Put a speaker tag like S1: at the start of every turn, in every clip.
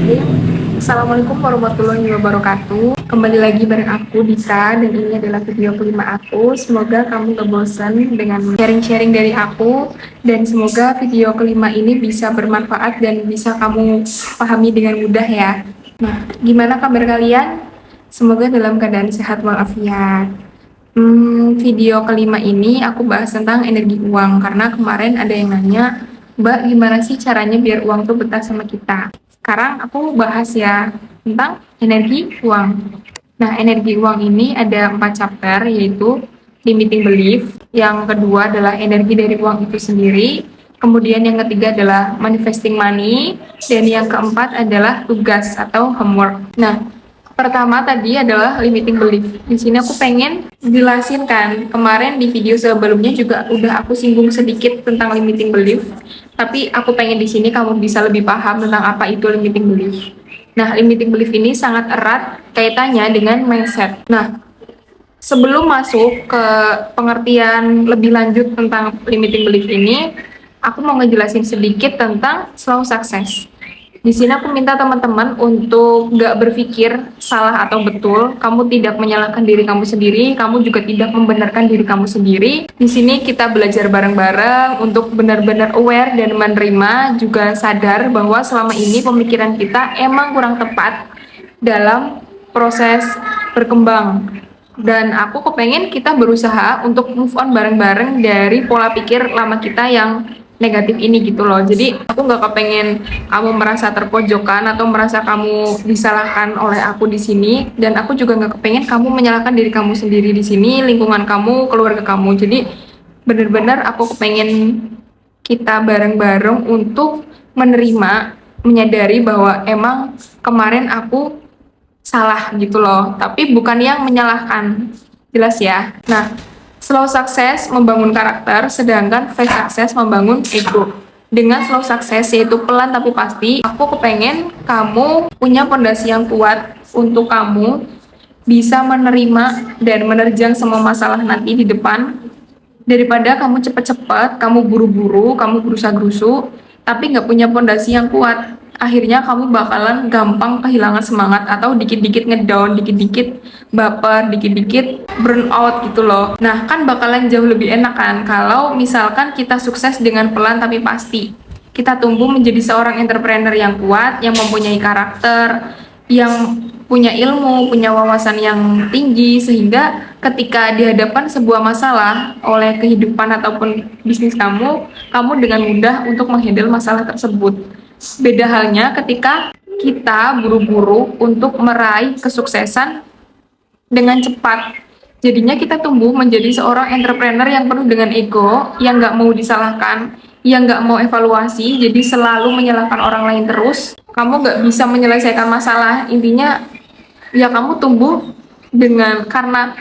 S1: Bismillahirrahmanirrahim. Assalamualaikum warahmatullahi wabarakatuh. Kembali lagi bareng aku Dita, dan ini adalah video kelima aku. Semoga kamu gak bosan dengan sharing-sharing dari aku, dan semoga video kelima ini bisa bermanfaat dan bisa kamu pahami dengan mudah ya. Nah, gimana kabar kalian? Semoga dalam keadaan sehat walafiat. Video kelima ini aku bahas tentang energi uang, karena kemarin ada yang nanya, Mbak, gimana sih caranya biar uang tuh betah sama kita? Sekarang aku bahas ya tentang energi uang. Nah, energi uang ini ada 4 chapter, yaitu limiting belief. Yang kedua adalah energi dari uang itu sendiri. Kemudian yang ketiga adalah manifesting money. Dan yang keempat adalah tugas atau homework. Nah, pertama tadi adalah limiting belief. Di sini aku pengen jelasin kan, kemarin di video sebelumnya juga udah aku singgung sedikit tentang limiting belief. Tapi aku pengen di sini kamu bisa lebih paham tentang apa itu limiting belief. Nah, limiting belief ini sangat erat kaitannya dengan mindset. Nah, sebelum masuk ke pengertian lebih lanjut tentang limiting belief ini, aku mau ngejelasin sedikit tentang slow success. Di sini aku minta teman-teman untuk gak berpikir salah atau betul. Kamu tidak menyalahkan diri kamu sendiri, kamu juga tidak membenarkan diri kamu sendiri. Di sini kita belajar bareng-bareng untuk benar-benar aware dan menerima, juga sadar bahwa selama ini pemikiran kita emang kurang tepat dalam proses berkembang. Dan aku kepengen kita berusaha untuk move on bareng-bareng dari pola pikir lama kita yang negatif ini gitu loh. Jadi aku nggak kepengen kamu merasa terpojokan atau merasa kamu disalahkan oleh aku di sini, dan aku juga nggak kepengen kamu menyalahkan diri kamu sendiri di sini, lingkungan kamu, keluarga kamu. Jadi benar-benar aku kepengen kita bareng-bareng untuk menerima, menyadari bahwa emang kemarin aku salah gitu loh, tapi bukan yang menyalahkan. Jelas ya? Nah, slow success membangun karakter, sedangkan fast success membangun ego. Dengan slow success, yaitu pelan tapi pasti, aku kepengen kamu punya fondasi yang kuat untuk kamu bisa menerima dan menerjang semua masalah nanti di depan, daripada kamu cepet-cepet, kamu buru-buru, kamu gerusa-gerusu, tapi nggak punya fondasi yang kuat. Akhirnya kamu bakalan gampang kehilangan semangat, atau dikit-dikit ngedown, dikit-dikit baper, dikit-dikit burn out gitu loh. Nah, kan bakalan jauh lebih enak kan kalau misalkan kita sukses dengan pelan tapi pasti. Kita tumbuh menjadi seorang entrepreneur yang kuat, yang mempunyai karakter, yang punya ilmu, punya wawasan yang tinggi, sehingga ketika dihadapkan sebuah masalah oleh kehidupan ataupun bisnis kamu, kamu dengan mudah untuk menghandle masalah tersebut. Beda halnya ketika kita buru-buru untuk meraih kesuksesan dengan cepat. Jadinya kita tumbuh menjadi seorang entrepreneur yang penuh dengan ego, yang nggak mau disalahkan, yang nggak mau evaluasi, jadi selalu menyalahkan orang lain terus. Kamu nggak bisa menyelesaikan masalah. Intinya, ya kamu tumbuh dengan karena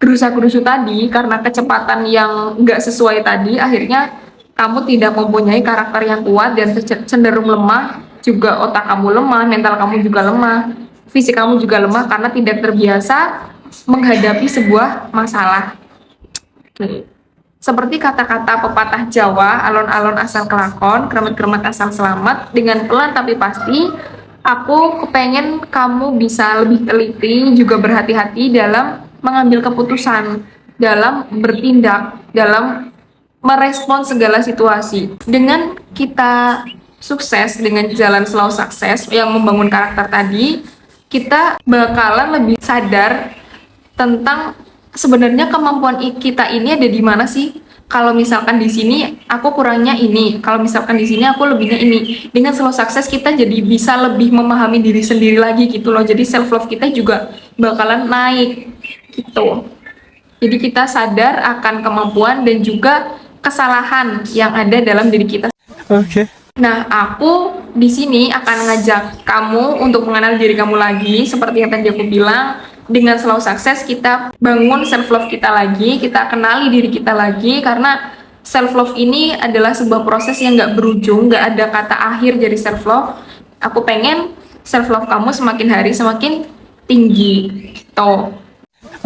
S1: gerusa-gerusu tadi, karena kecepatan yang nggak sesuai tadi, akhirnya kamu tidak mempunyai karakter yang kuat dan cenderung lemah, juga otak kamu lemah, mental kamu juga lemah, fisik kamu juga lemah karena tidak terbiasa menghadapi sebuah masalah. Oke. Seperti kata-kata pepatah Jawa, alon-alon asal kelakon, kremet-kremet asal selamat, dengan pelan tapi pasti, aku kepengen kamu bisa lebih teliti, juga berhati-hati dalam mengambil keputusan, dalam bertindak, dalam merespon segala situasi. Dengan kita sukses dengan jalan slow success yang membangun karakter tadi, kita bakalan lebih sadar tentang sebenarnya kemampuan kita ini ada di mana sih. Kalau misalkan di sini aku kurangnya ini, kalau misalkan di sini aku lebihnya ini. Dengan slow success kita jadi bisa lebih memahami diri sendiri lagi gitu loh. Jadi self love kita juga bakalan naik gitu. Jadi kita sadar akan kemampuan dan juga kesalahan yang ada dalam diri kita.
S2: Oke.
S1: Nah, aku di sini akan ngajak kamu untuk mengenal diri kamu lagi. Seperti yang tadi aku bilang, dengan slow success kita bangun self love kita lagi, kita kenali diri kita lagi, karena self love ini adalah sebuah proses yang nggak berujung, nggak ada kata akhir dari self love. Aku pengen self love kamu semakin hari semakin tinggi gitu.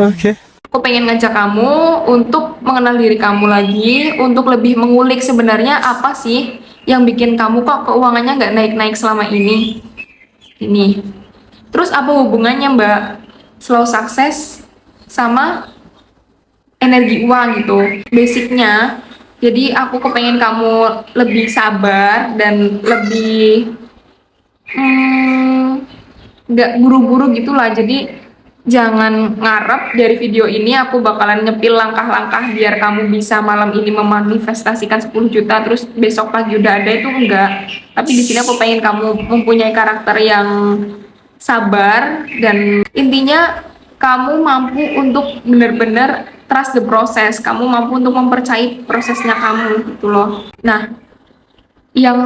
S2: Oke.
S1: Aku pengen ngajak kamu untuk mengenal diri kamu lagi, untuk lebih mengulik sebenarnya apa sih yang bikin kamu kok keuangannya nggak naik-naik selama ini. Ini. Terus apa hubungannya Mbak slow sukses sama energi uang gitu? Basicnya, jadi aku kepengen kamu lebih sabar dan lebih nggak buru-buru gitulah. Jadi jangan ngarep dari video ini aku bakalan nyepil langkah-langkah biar kamu bisa malam ini memanifestasikan 10 juta terus besok pagi udah ada, itu enggak. Tapi di sini aku pengen kamu mempunyai karakter yang sabar dan intinya kamu mampu untuk benar-benar trust the process, kamu mampu untuk mempercayai prosesnya kamu gitu loh. Nah, yang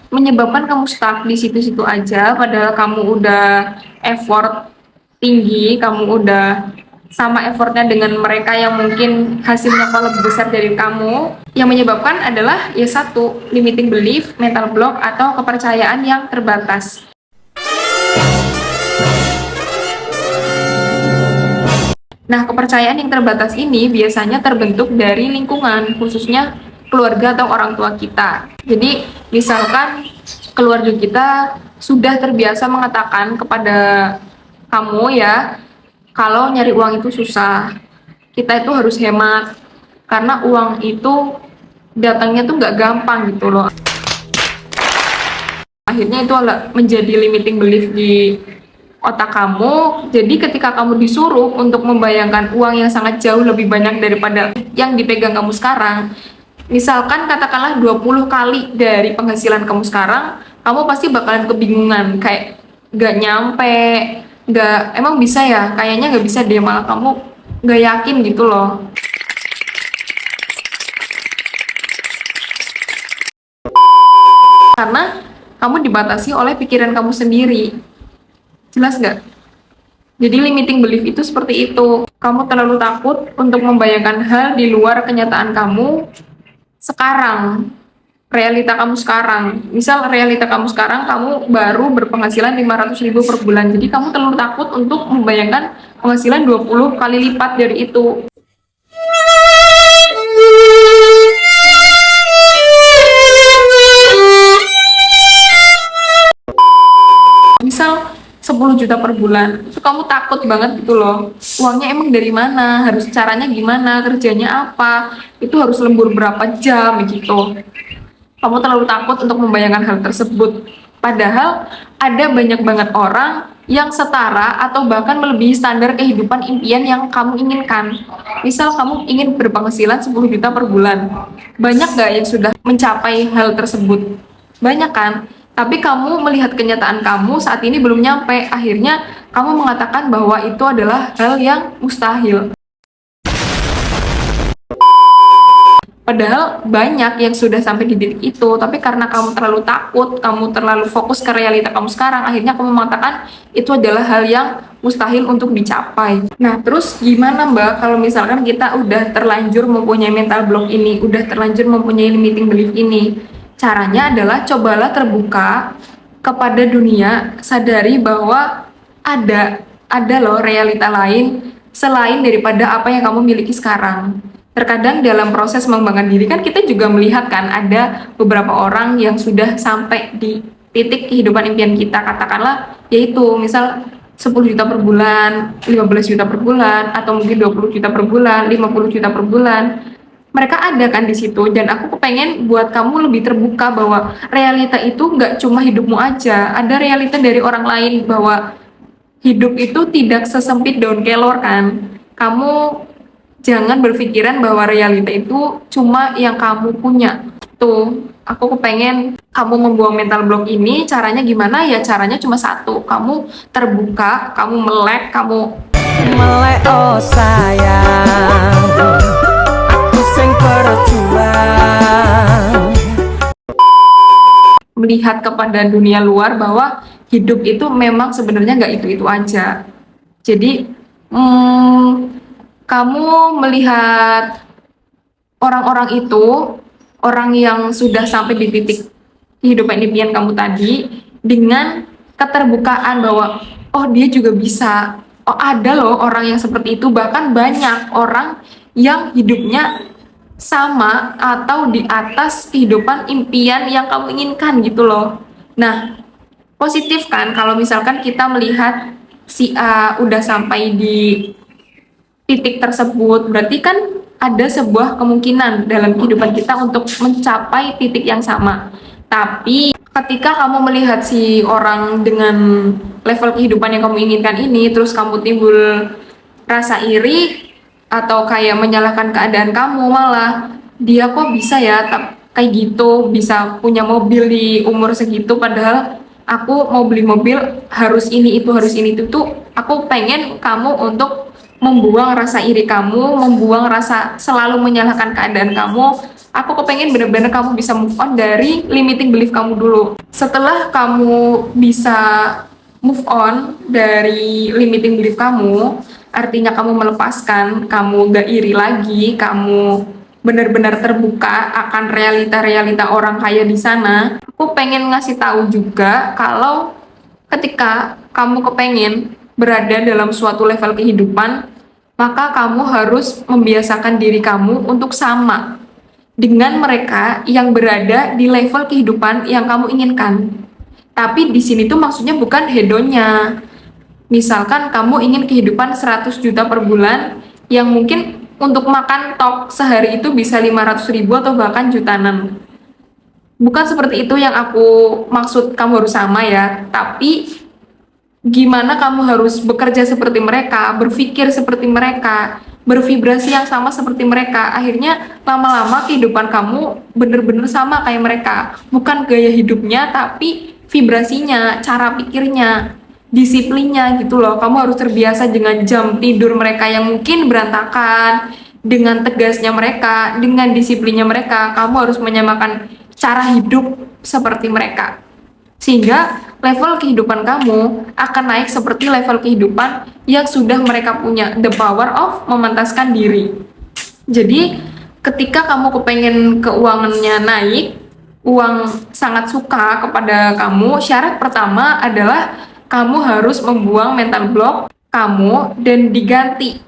S1: menyebabkan kamu stuck di situ-situ aja padahal kamu udah effort tinggi, kamu udah sama effortnya dengan mereka yang mungkin hasilnya kalau lebih besar dari kamu, yang menyebabkan adalah ya satu, limiting belief, mental block, atau kepercayaan yang terbatas. Nah, kepercayaan yang terbatas ini biasanya terbentuk dari lingkungan, khususnya keluarga atau orang tua kita. Jadi, misalkan keluarga kita sudah terbiasa mengatakan kepada kamu ya, kalau nyari uang itu susah, kita itu harus hemat, karena uang itu datangnya tuh nggak gampang gitu loh. Akhirnya itu menjadi limiting belief di otak kamu. Jadi ketika kamu disuruh untuk membayangkan uang yang sangat jauh lebih banyak daripada yang dipegang kamu sekarang, misalkan katakanlah 20 kali dari penghasilan kamu sekarang, kamu pasti bakalan kebingungan, kayak gak nyampe, gak, emang bisa ya, kayaknya gak bisa deh, malah kamu gak yakin gitu loh. Karena kamu dibatasi oleh pikiran kamu sendiri. Jelas nggak? Jadi limiting belief itu seperti itu. Kamu terlalu takut untuk membayangkan hal di luar kenyataan kamu sekarang. Realita kamu sekarang. Misal realita kamu sekarang, kamu baru berpenghasilan 500.000 per bulan. Jadi kamu terlalu takut untuk membayangkan penghasilan 20 kali lipat dari itu. Misal 10 juta per bulan, itu kamu takut banget gitu loh, uangnya emang dari mana, harus caranya gimana, kerjanya apa, itu harus lembur berapa jam gitu. Kamu terlalu takut untuk membayangkan hal tersebut, padahal ada banyak banget orang yang setara atau bahkan melebihi standar kehidupan impian yang kamu inginkan. Misal kamu ingin berpenghasilan 10 juta per bulan, banyak gak yang sudah mencapai hal tersebut? Banyak kan? Tapi kamu melihat kenyataan kamu saat ini belum nyampe, akhirnya kamu mengatakan bahwa itu adalah hal yang mustahil. Padahal banyak yang sudah sampai di titik itu, tapi karena kamu terlalu takut, kamu terlalu fokus ke realita kamu sekarang, akhirnya kamu mengatakan itu adalah hal yang mustahil untuk dicapai. Nah, terus gimana Mbak kalau misalkan kita udah terlanjur mempunyai mental block ini, udah terlanjur mempunyai limiting belief ini? Caranya adalah cobalah terbuka kepada dunia, sadari bahwa ada loh realita lain selain daripada apa yang kamu miliki sekarang. Terkadang dalam proses mengembangkan diri kan kita juga melihat kan ada beberapa orang yang sudah sampai di titik kehidupan impian kita, katakanlah yaitu misal 10 juta per bulan, 15 juta per bulan, atau mungkin 20 juta per bulan, 50 juta per bulan. Mereka ada kan di situ, dan aku kepengen buat kamu lebih terbuka bahwa realita itu nggak cuma hidupmu aja, ada realita dari orang lain, bahwa hidup itu tidak sesempit daun kelor kan. Kamu jangan berpikiran bahwa realita itu cuma yang kamu punya. Tuh, aku kepengen kamu membuang mental block ini. Caranya gimana? Ya caranya cuma satu. Kamu terbuka, kamu melek, kamu
S2: melek, oh sayang, aku sing berjuang,
S1: melihat kepada dunia luar bahwa hidup itu memang sebenarnya nggak itu-itu aja. Jadi, kamu melihat orang-orang itu, orang yang sudah sampai di titik kehidupan impian kamu tadi, dengan keterbukaan bahwa oh dia juga bisa, oh ada loh orang yang seperti itu, bahkan banyak orang yang hidupnya sama atau di atas kehidupan impian yang kamu inginkan gitu loh. Nah, positif kan kalau misalkan kita melihat si A udah sampai di titik tersebut, berarti kan ada sebuah kemungkinan dalam kehidupan kita untuk mencapai titik yang sama. Tapi ketika kamu melihat si orang dengan level kehidupan yang kamu inginkan ini, terus kamu timbul rasa iri atau kayak menyalahkan keadaan kamu, malah dia kok bisa ya kayak gitu, bisa punya mobil di umur segitu, padahal aku mau beli mobil harus ini itu tuh. Aku pengen kamu untuk membuang rasa iri kamu, membuang rasa selalu menyalahkan keadaan kamu. Aku kepengen bener-bener kamu bisa move on dari limiting belief kamu dulu. Setelah kamu bisa move on dari limiting belief kamu, artinya kamu melepaskan, kamu gak iri lagi, kamu benar-benar terbuka akan realita-realita orang kaya di sana. Aku pengen ngasih tahu juga kalau ketika kamu kepengen berada dalam suatu level kehidupan, maka kamu harus membiasakan diri kamu untuk sama dengan mereka yang berada di level kehidupan yang kamu inginkan. Tapi di sini tuh maksudnya bukan hedonnya. Misalkan kamu ingin kehidupan 100 juta per bulan yang mungkin untuk makan tok sehari itu bisa 500.000 atau bahkan jutaan. Bukan seperti itu yang aku maksud kamu harus sama ya, tapi gimana kamu harus bekerja seperti mereka, berpikir seperti mereka, bervibrasi yang sama seperti mereka. Akhirnya lama-lama kehidupan kamu bener-bener sama kayak mereka. Bukan gaya hidupnya, tapi vibrasinya, cara pikirnya, disiplinnya gitu loh. Kamu harus terbiasa dengan jam tidur mereka yang mungkin berantakan, dengan tegasnya mereka, dengan disiplinnya mereka. Kamu harus menyamakan cara hidup seperti mereka. Sehingga level kehidupan kamu akan naik seperti level kehidupan yang sudah mereka punya, the power of memantaskan diri. Jadi ketika kamu kepengen keuangannya naik, uang sangat suka kepada kamu, syarat pertama adalah kamu harus membuang mental block kamu dan diganti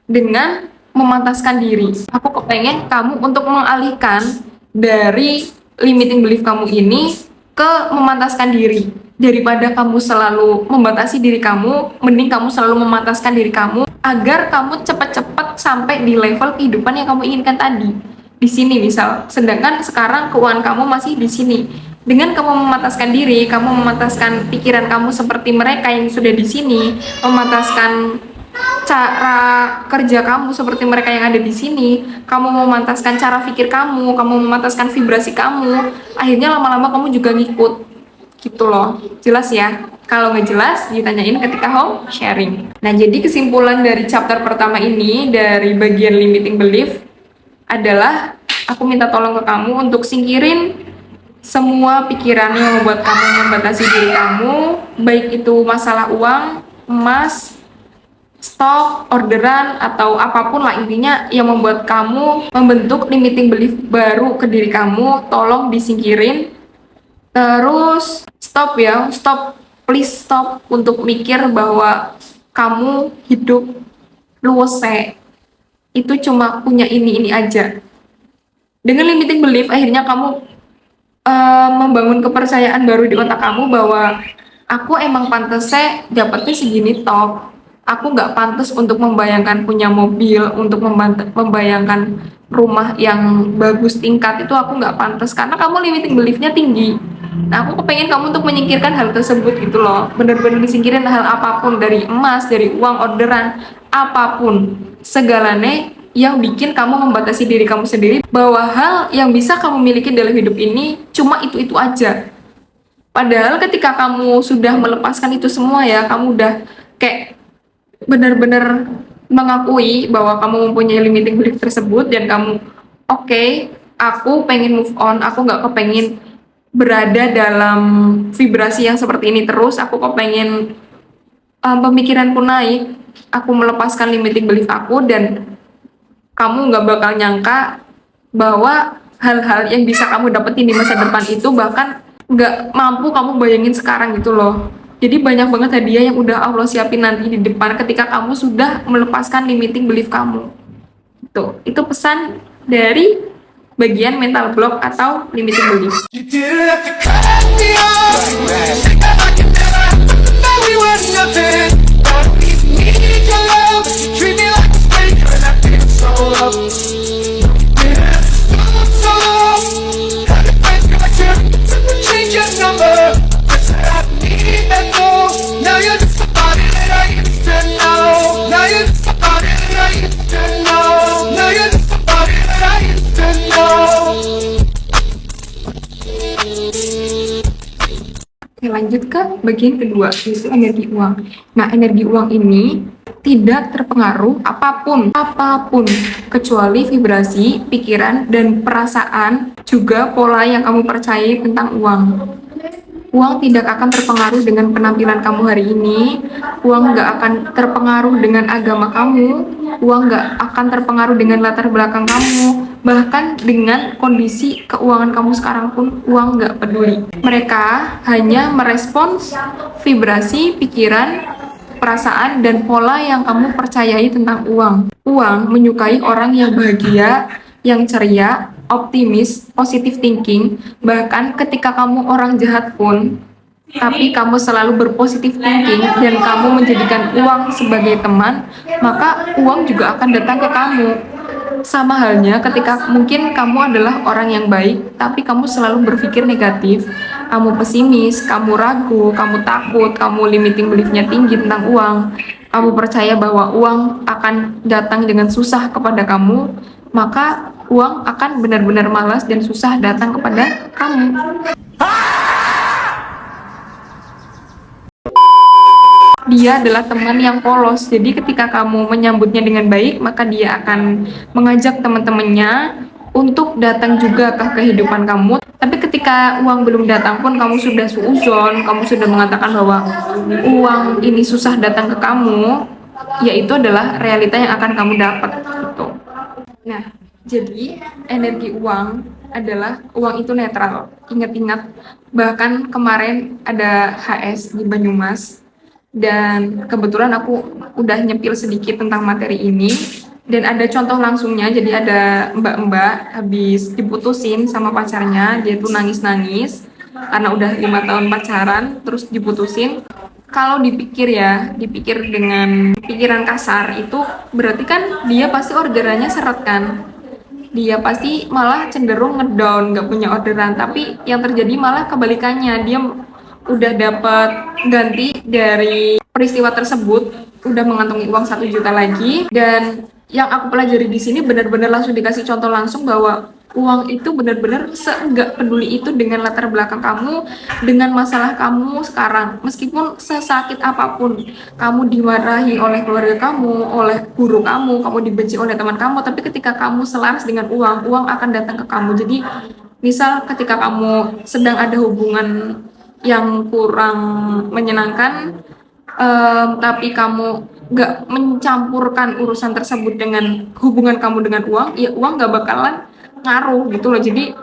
S1: dengan memantaskan diri. Aku kepengen kamu untuk mengalihkan dari limiting belief kamu ini ke memantaskan diri. Daripada kamu selalu membatasi diri kamu, mending kamu selalu memantaskan diri kamu agar kamu cepat-cepat sampai di level kehidupan yang kamu inginkan tadi. Di sini misal, sedangkan sekarang keuangan kamu masih di sini. Dengan kamu memantaskan diri, kamu memantaskan pikiran kamu seperti mereka yang sudah di sini, memantaskan cara kerja kamu seperti mereka yang ada di sini, kamu memantaskan cara pikir kamu memantaskan vibrasi kamu, akhirnya lama-lama kamu juga ngikut gitu loh. Jelas ya? Kalau nggak jelas ditanyain ketika home sharing. Nah, jadi kesimpulan dari chapter pertama ini dari bagian limiting belief adalah aku minta tolong ke kamu untuk singkirin semua pikiran yang membuat kamu membatasi diri kamu, baik itu masalah uang, emas, stok, orderan, atau apapun lah intinya yang membuat kamu membentuk limiting belief baru ke diri kamu. Tolong disingkirin. Terus stop ya, stop, please stop untuk mikir bahwa kamu hidup luwes itu cuma punya ini aja. Dengan limiting belief akhirnya kamu membangun kepercayaan baru di otak kamu bahwa aku emang pantesnya dapetnya segini tok. Aku nggak pantas untuk membayangkan punya mobil, untuk membayangkan rumah yang bagus tingkat, itu aku nggak pantas karena kamu limiting beliefnya tinggi. Nah, aku kepengen kamu untuk menyingkirkan hal tersebut gitu loh. Bener-bener disingkirin hal apapun, dari emas, dari uang, orderan, apapun, segalanya yang bikin kamu membatasi diri kamu sendiri bahwa hal yang bisa kamu miliki dalam hidup ini cuma itu aja. Padahal ketika kamu sudah melepaskan itu semua ya, kamu udah kayak benar-benar mengakui bahwa kamu mempunyai limiting belief tersebut dan kamu oke, aku pengen move on, aku nggak kepengen berada dalam vibrasi yang seperti ini terus, aku kepengen pemikiranku naik, aku melepaskan limiting belief aku, dan kamu nggak bakal nyangka bahwa hal-hal yang bisa kamu dapetin di masa depan itu bahkan nggak mampu kamu bayangin sekarang gitu loh. Jadi banyak banget hadiah yang udah Allah siapin nanti di depan ketika kamu sudah melepaskan limiting belief kamu. Itu pesan dari bagian mental block atau limiting belief. Oke, lanjut ke bagian kedua, yaitu energi uang. Nah, energi uang ini tidak terpengaruh apapun, kecuali vibrasi, pikiran, dan perasaan, juga pola yang kamu percayai tentang uang. Uang tidak akan terpengaruh dengan penampilan kamu hari ini, uang nggak akan terpengaruh dengan agama kamu, uang nggak akan terpengaruh dengan latar belakang kamu, bahkan dengan kondisi keuangan kamu sekarang pun uang nggak peduli. Mereka hanya merespons vibrasi, pikiran, perasaan, dan pola yang kamu percayai tentang uang. Uang menyukai orang yang bahagia, yang ceria, optimis, positive thinking. Bahkan ketika kamu orang jahat pun, tapi kamu selalu berpositif thinking dan kamu menjadikan uang sebagai teman, maka uang juga akan datang ke kamu. Sama halnya ketika mungkin kamu adalah orang yang baik, tapi kamu selalu berpikir negatif, kamu pesimis, kamu ragu, kamu takut, kamu limiting beliefnya tinggi tentang uang, kamu percaya bahwa uang akan datang dengan susah kepada kamu, maka uang akan benar-benar malas dan susah datang kepada kamu. Dia adalah teman yang polos, jadi ketika kamu menyambutnya dengan baik, maka dia akan mengajak teman-temannya untuk datang juga ke kehidupan kamu. Tapi ketika uang belum datang pun kamu sudah suuzon, kamu sudah mengatakan bahwa uang ini susah datang ke kamu, yaitu adalah realita yang akan kamu dapat gitu. Nah, jadi energi uang adalah uang itu netral. Ingat-ingat, bahkan kemarin ada HS di Banyumas, dan kebetulan aku udah nyepil sedikit tentang materi ini, dan ada contoh langsungnya. Jadi ada mbak-mbak habis diputusin sama pacarnya, dia tuh nangis-nangis karena udah 5 tahun pacaran terus diputusin. Kalau dipikir dengan pikiran kasar, itu berarti kan dia pasti orderannya seret kan, dia pasti malah cenderung ngedown, nggak punya orderan. Tapi yang terjadi malah kebalikannya, dia udah dapat ganti dari peristiwa tersebut, udah mengantongi uang 1 juta lagi. Dan yang aku pelajari di sini benar-benar langsung dikasih contoh langsung bahwa uang itu benar-benar seenggak peduli itu dengan latar belakang kamu, dengan masalah kamu sekarang. Meskipun sesakit apapun kamu dimarahi oleh keluarga kamu, oleh guru kamu, kamu dibenci oleh teman kamu, tapi ketika kamu selaras dengan uang, uang akan datang ke kamu. Jadi misal ketika kamu sedang ada hubungan yang kurang menyenangkan, tapi kamu nggak mencampurkan urusan tersebut dengan hubungan kamu dengan uang, ya uang nggak bakalan ngaruh gitu loh. Jadi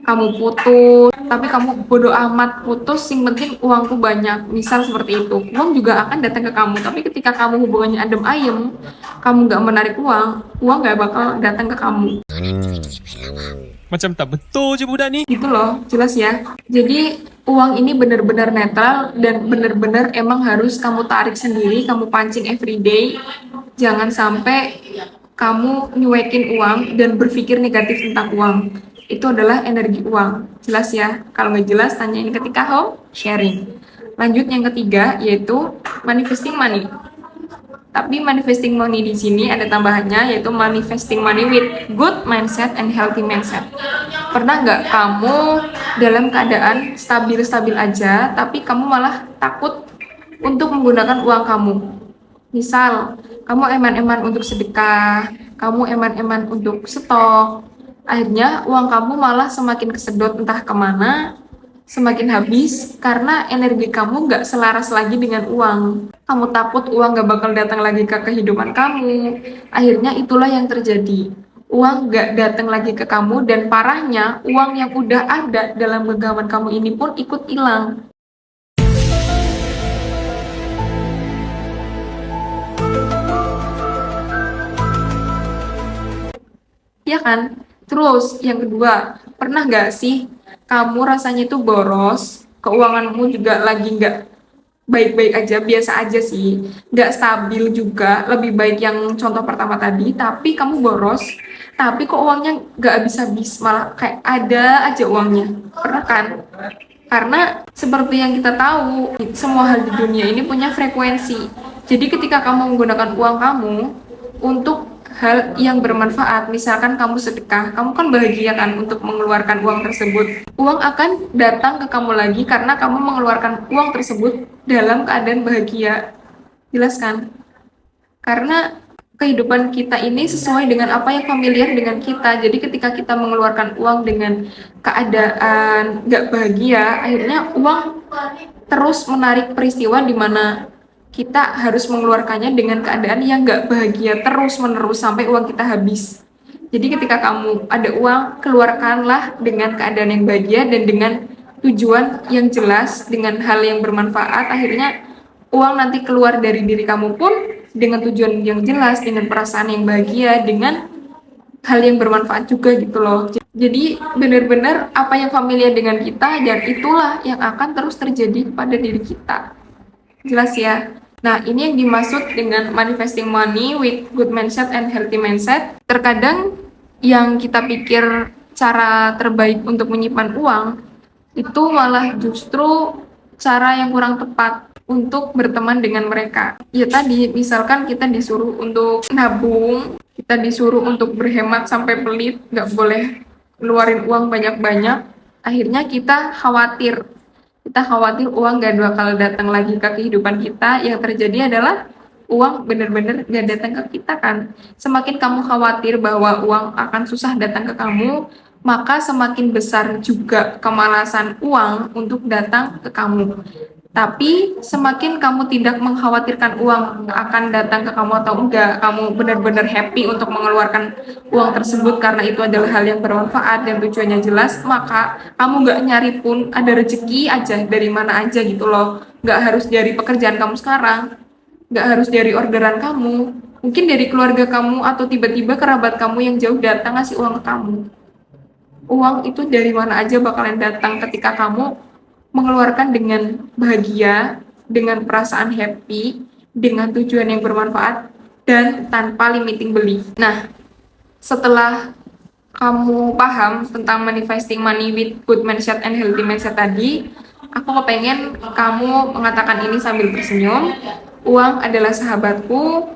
S1: kamu putus, tapi kamu bodoh amat putus, yang penting uangku banyak, misal seperti itu, uang juga akan datang ke kamu. Tapi ketika kamu hubungannya adem ayem, kamu nggak menarik uang, uang nggak bakal datang ke kamu.
S3: Macam tak betul je budak ni.
S1: Gitu loh, jelas ya. Jadi uang ini benar-benar netral dan benar-benar emang harus kamu tarik sendiri, kamu pancing everyday. Jangan sampai kamu nyuekin uang dan berpikir negatif tentang uang. Itu adalah energi uang. Jelas ya? Kalau nggak jelas, tanyain ketika home sharing. Lanjut yang ketiga, yaitu manifesting money. Tapi manifesting money di sini ada tambahannya, yaitu manifesting money with good mindset and healthy mindset. Pernah nggak kamu dalam keadaan stabil-stabil aja, tapi kamu malah takut untuk menggunakan uang kamu? Misal, kamu eman-eman untuk sedekah, kamu eman-eman untuk stok, akhirnya uang kamu malah semakin kesedot entah kemana, semakin habis karena energi kamu nggak selaras lagi dengan uang. Kamu takut uang nggak bakal datang lagi ke kehidupan kamu. Akhirnya itulah yang terjadi. Uang nggak datang lagi ke kamu, dan parahnya uang yang udah ada dalam genggaman kamu ini pun ikut hilang. Ya kan? Terus yang kedua, pernah nggak sih kamu rasanya itu boros, keuanganmu juga lagi nggak baik-baik aja, biasa aja sih, nggak stabil juga, lebih baik yang contoh pertama tadi, tapi kamu boros, tapi kok uangnya nggak habis-habis, malah kayak ada aja uangnya. Pernah kan? Karena seperti yang kita tahu, semua hal di dunia ini punya frekuensi. Jadi ketika kamu menggunakan uang kamu untuk hal yang bermanfaat. Misalkan kamu sedekah, kamu kan bahagia kan untuk mengeluarkan uang tersebut. Uang akan datang ke kamu lagi karena kamu mengeluarkan uang tersebut dalam keadaan bahagia. Jelas kan? Karena kehidupan kita ini sesuai dengan apa yang familiar dengan kita. Jadi ketika kita mengeluarkan uang dengan keadaan gak bahagia, akhirnya uang terus menarik peristiwa di mana kita harus mengeluarkannya dengan keadaan yang gak bahagia terus menerus sampai uang kita habis. Jadi ketika kamu ada uang, keluarkanlah dengan keadaan yang bahagia dan dengan tujuan yang jelas, dengan hal yang bermanfaat. Akhirnya uang nanti keluar dari diri kamu pun dengan tujuan yang jelas, dengan perasaan yang bahagia, dengan hal yang bermanfaat juga gitu loh. Jadi benar-benar apa yang familiar dengan kita dan itulah yang akan terus terjadi pada diri kita. Jelas ya? Nah, ini yang dimaksud dengan manifesting money with good mindset and healthy mindset. Terkadang yang kita pikir cara terbaik untuk menyimpan uang itu malah justru cara yang kurang tepat untuk berteman dengan mereka. Ya tadi, misalkan kita disuruh untuk nabung, kita disuruh untuk berhemat sampai pelit, nggak boleh keluarin uang banyak-banyak, akhirnya kita khawatir uang gak bakal datang lagi ke kehidupan kita. Yang terjadi adalah uang bener-bener gak datang ke kita kan. Semakin kamu khawatir bahwa uang akan susah datang ke kamu, maka semakin besar juga kemalasan uang untuk datang ke kamu. Tapi semakin kamu tidak mengkhawatirkan uang akan datang ke kamu atau enggak, kamu benar-benar happy untuk mengeluarkan uang tersebut karena itu adalah hal yang bermanfaat dan tujuannya jelas, maka kamu nggak nyari pun ada rezeki aja dari mana aja gitu loh. Nggak harus dari pekerjaan kamu sekarang, nggak harus dari orderan kamu, mungkin dari keluarga kamu atau tiba-tiba kerabat kamu yang jauh datang ngasih uang ke kamu. Uang itu dari mana aja bakalan datang ketika kamu mengeluarkan dengan bahagia, dengan perasaan happy, dengan tujuan yang bermanfaat, dan tanpa limiting belief. Nah, setelah kamu paham tentang manifesting money with good mindset and healthy mindset tadi, aku kepengen kamu mengatakan ini sambil tersenyum. Uang adalah sahabatku,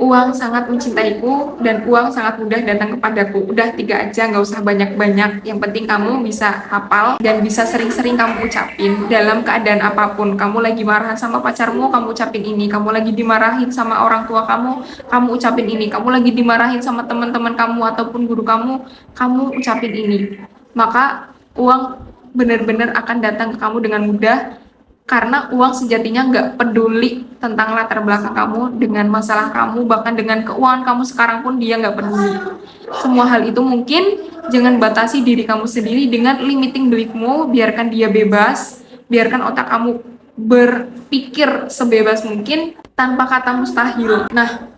S1: uang sangat mencintaiku, dan uang sangat mudah datang kepadaku. Udah 3 aja, nggak usah banyak-banyak. Yang penting kamu bisa hafal dan bisa sering-sering kamu ucapin dalam keadaan apapun. Kamu lagi marahan sama pacarmu, kamu ucapin ini. Kamu lagi dimarahin sama orang tua kamu ucapin ini. Kamu lagi dimarahin sama teman-teman kamu ataupun guru kamu ucapin ini. Maka uang benar-benar akan datang ke kamu dengan mudah. Karena uang sejatinya nggak peduli tentang latar belakang kamu, dengan masalah kamu, bahkan dengan keuangan kamu sekarang pun dia nggak peduli. Semua hal itu mungkin jangan batasi diri kamu sendiri dengan limiting beliefmu, biarkan dia bebas, biarkan otak kamu berpikir sebebas mungkin tanpa kata mustahil. Nah,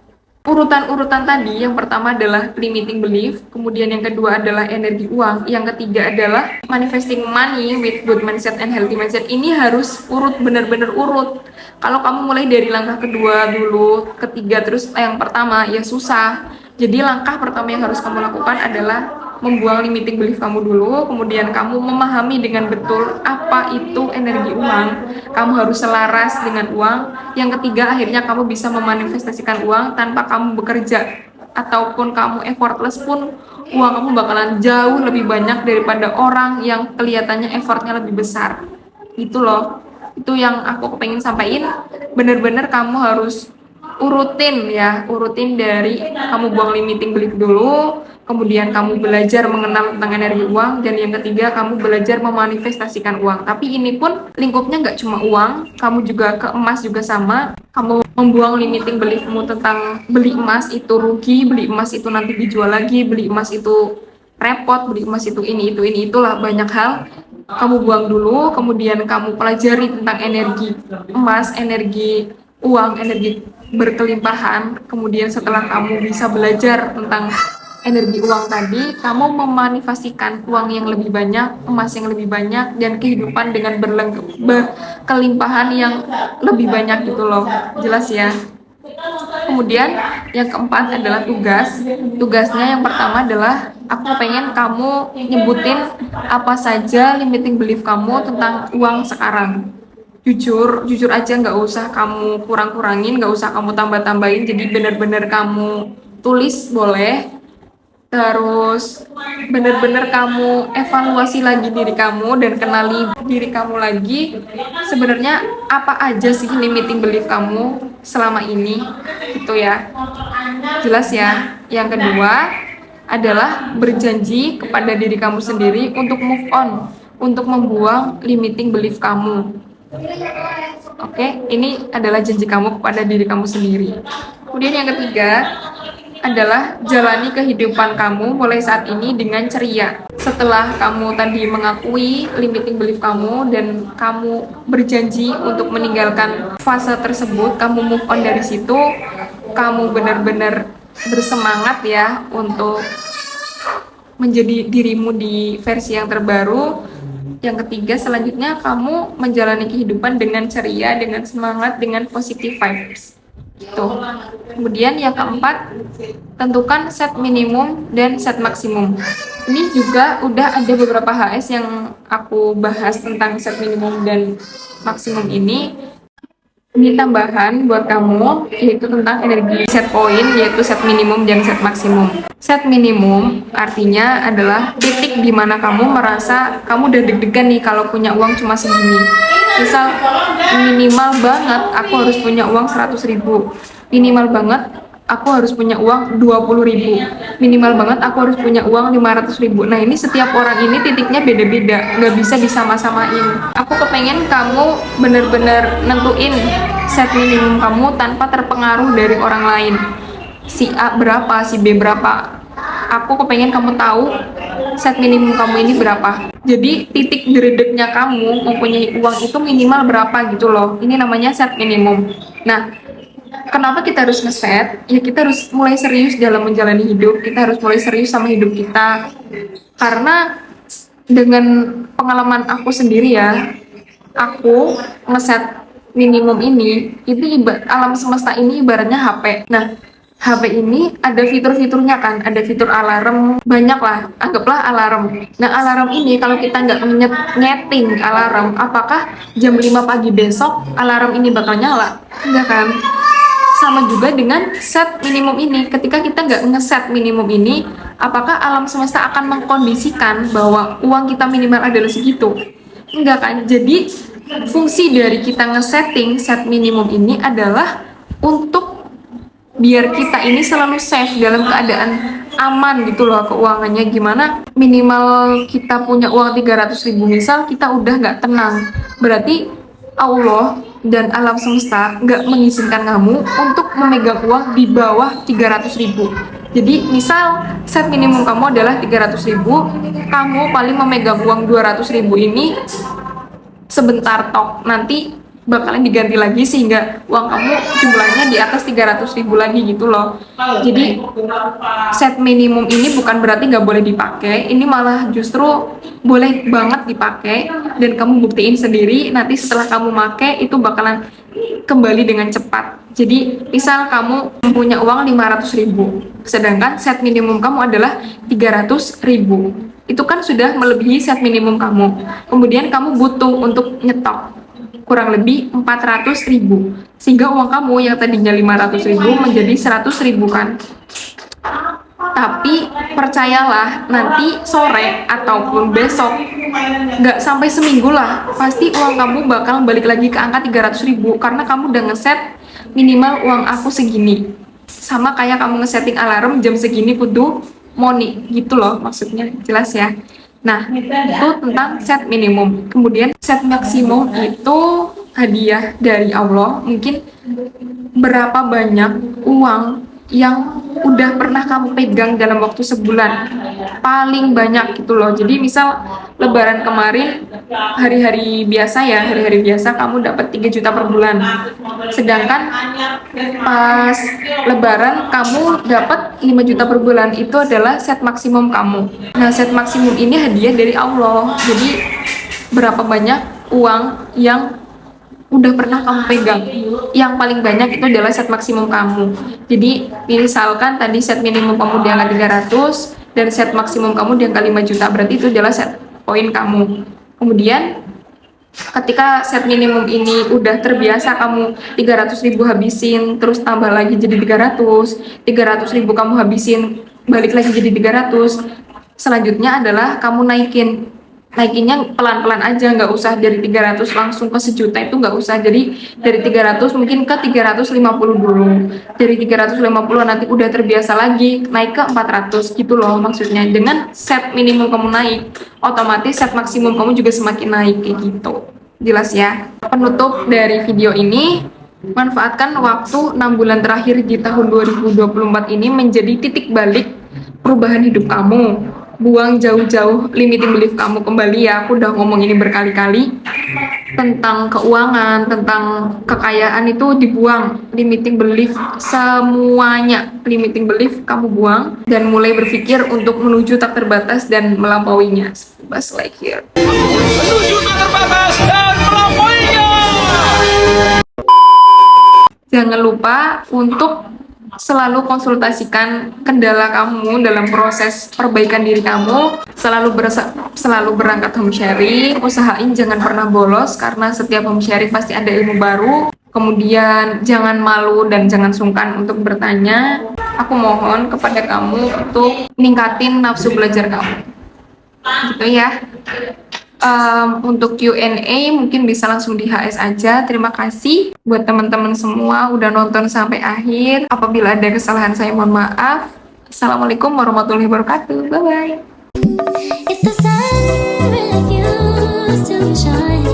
S1: urutan-urutan tadi, yang pertama adalah limiting belief, kemudian yang kedua adalah energi uang, yang ketiga adalah manifesting money with good mindset and healthy mindset. Ini harus urut, benar-benar urut. Kalau kamu mulai dari langkah kedua dulu, ketiga, terus yang pertama, ya susah. Jadi langkah pertama yang harus kamu lakukan adalah membuang limiting belief kamu dulu, kemudian kamu memahami dengan betul apa itu energi uang. Kamu harus selaras dengan uang. Yang ketiga, akhirnya kamu bisa memanifestasikan uang tanpa kamu bekerja ataupun kamu effortless pun, uang kamu bakalan jauh lebih banyak daripada orang yang kelihatannya effortnya lebih besar. Itu loh, itu yang aku pengen sampaikan. Bener-bener kamu harus urutin dari kamu buang limiting belief dulu, kemudian kamu belajar mengenal tentang energi uang, dan yang ketiga kamu belajar memanifestasikan uang. Tapi ini pun lingkupnya nggak cuma uang, kamu juga ke emas juga sama. Kamu membuang limiting beliefmu tentang beli emas itu rugi, beli emas itu nanti dijual lagi, beli emas itu repot, beli emas itu ini itulah, banyak hal kamu buang dulu, kemudian kamu pelajari tentang energi emas, energi uang, energi berkelimpahan. Kemudian setelah kamu bisa belajar tentang energi uang tadi, kamu memanifestasikan uang yang lebih banyak, emas yang lebih banyak, dan kehidupan dengan berkelimpahan yang lebih banyak gitu loh. Jelas ya? Kemudian yang keempat adalah tugas. Tugasnya yang pertama adalah aku pengen kamu nyebutin apa saja limiting belief kamu tentang uang sekarang. Jujur aja, nggak usah kamu kurang-kurangin, nggak usah kamu tambah-tambahin. Jadi benar-benar kamu tulis boleh, terus bener-bener kamu evaluasi lagi diri kamu dan kenali diri kamu lagi, sebenarnya apa aja sih limiting belief kamu selama ini, gitu ya. Jelas ya. Yang kedua adalah berjanji kepada diri kamu sendiri untuk move on, untuk membuang limiting belief kamu. Oke, ini adalah janji kamu kepada diri kamu sendiri. Kemudian yang ketiga adalah jalani kehidupan kamu mulai saat ini dengan ceria. Setelah kamu tadi mengakui limiting belief kamu dan kamu berjanji untuk meninggalkan fase tersebut, kamu move on dari situ, kamu benar-benar bersemangat ya untuk menjadi dirimu di versi yang terbaru. Yang ketiga, selanjutnya kamu menjalani kehidupan dengan ceria, dengan semangat, dengan positive vibes. Gitu. Kemudian yang keempat, tentukan set minimum dan set maksimum. Ini juga udah ada beberapa HS yang aku bahas tentang set minimum dan maksimum ini. Ini tambahan buat kamu, yaitu tentang energi set point, yaitu set minimum dan set maksimum. Set minimum artinya adalah titik di mana kamu merasa kamu udah deg-degan nih kalau punya uang cuma segini. Misal minimal banget aku harus punya uang 100.000, minimal banget aku harus punya uang 20.000, minimal banget aku harus punya uang 500.000. Nah, ini setiap orang ini titiknya beda-beda, nggak bisa disama-samain. Aku kepengen kamu bener-bener nentuin set minimum kamu tanpa terpengaruh dari orang lain. Si A berapa, si B berapa. Aku kepengen kamu tahu set minimum kamu ini berapa. Jadi titik deredeknya kamu mempunyai uang itu minimal berapa gitu loh. Ini namanya set minimum. Nah, kenapa kita harus ngeset? Ya kita harus mulai serius dalam menjalani hidup. Kita harus mulai serius sama hidup kita. Karena dengan pengalaman aku sendiri ya, aku ngeset minimum ini, itu alam semesta ini ibaratnya HP. Nah, HP ini ada fitur-fiturnya kan, ada fitur alarm, banyak lah, anggaplah alarm. Nah, alarm ini kalau kita nggak nyeting alarm, apakah jam 5 pagi besok alarm ini bakal nyala? Enggak kan? Sama juga dengan set minimum ini. Ketika kita nggak ngeset minimum ini, apakah alam semesta akan mengkondisikan bahwa uang kita minimal adalah segitu? Enggak kan? Jadi fungsi dari kita ngesetting set minimum ini adalah untuk biar kita ini selalu safe dalam keadaan aman gitu loh keuangannya. Gimana minimal kita punya uang 300.000 misal, kita udah nggak tenang, berarti Allah dan alam semesta nggak mengizinkan kamu untuk memegang uang di bawah 300.000. Jadi misal set minimum kamu adalah 300.000, kamu paling memegang uang 200.000 ini sebentar tok, nanti bakalan diganti lagi sehingga uang kamu jumlahnya di atas 300.000 lagi gitu loh. Jadi set minimum ini bukan berarti nggak boleh dipakai, ini malah justru boleh banget dipakai, dan kamu buktiin sendiri nanti setelah kamu pakai itu bakalan kembali dengan cepat. Jadi misal kamu punya uang 500.000, sedangkan set minimum kamu adalah 300.000, itu kan sudah melebihi set minimum kamu. Kemudian kamu butuh untuk nyetok kurang lebih 400.000, sehingga uang kamu yang tadinya 500.000 menjadi 100.000 kan. Tapi percayalah, nanti sore ataupun besok, nggak sampai seminggu lah, pasti uang kamu bakal balik lagi ke angka 300.000 karena kamu udah ngeset minimal uang aku segini. Sama kayak kamu ngesetting alarm jam segini kudu money gitu loh, maksudnya jelas ya. Nah, itu tentang set minimum. Kemudian set maksimum itu hadiah dari Allah. Mungkin berapa banyak uang yang udah pernah kamu pegang dalam waktu sebulan, paling banyak gitu loh. Jadi misal lebaran kemarin, hari-hari biasa ya, hari-hari biasa kamu dapat 3 juta per bulan, sedangkan pas lebaran kamu dapat 5 juta per bulan, itu adalah set maksimum kamu. Nah, set maksimum ini hadiah dari Allah. Jadi berapa banyak uang yang udah pernah kamu pegang, yang paling banyak itu adalah set maksimum kamu. Jadi misalkan tadi set minimum kamu di angka 300 dan set maksimum kamu di angka 5 juta, berarti itu adalah set poin kamu. Kemudian Ketika set minimum ini udah terbiasa kamu 300.000 habisin, terus tambah lagi jadi 300.000 kamu habisin, balik lagi jadi 300. Selanjutnya adalah kamu naikinnya pelan-pelan aja, nggak usah dari 300 langsung ke sejuta, itu nggak usah. Jadi dari 300 mungkin ke 350 dulu, dari 350 nanti udah terbiasa lagi naik ke 400 gitu loh maksudnya. Dengan set minimum kamu naik, otomatis set maksimum kamu juga semakin naik kayak gitu. Jelas ya? Penutup dari video ini, manfaatkan waktu 6 bulan terakhir di tahun 2024 ini menjadi titik balik perubahan hidup kamu. Buang jauh-jauh limiting belief kamu kembali ya. Aku udah ngomong ini berkali-kali. Tentang keuangan, tentang kekayaan itu dibuang. Limiting belief, semuanya limiting belief kamu buang dan mulai berpikir untuk menuju tak terbatas dan melampauinya. Bas like here.
S3: Menuju tak terbatas dan melampauinya.
S1: Jangan lupa untuk selalu konsultasikan kendala kamu dalam proses perbaikan diri kamu. Selalu berangkat home sharing. Usahain jangan pernah bolos, karena setiap home sharing pasti ada ilmu baru. Kemudian jangan malu dan jangan sungkan untuk bertanya. Aku mohon kepada kamu untuk ningkatin nafsu belajar kamu. Gitu ya. Untuk Q&A mungkin bisa langsung di HS aja. Terima kasih buat teman-teman semua udah nonton sampai akhir. Apabila ada kesalahan saya mohon maaf. Assalamualaikum warahmatullahi wabarakatuh. Bye bye.
S4: If the sun refused to shine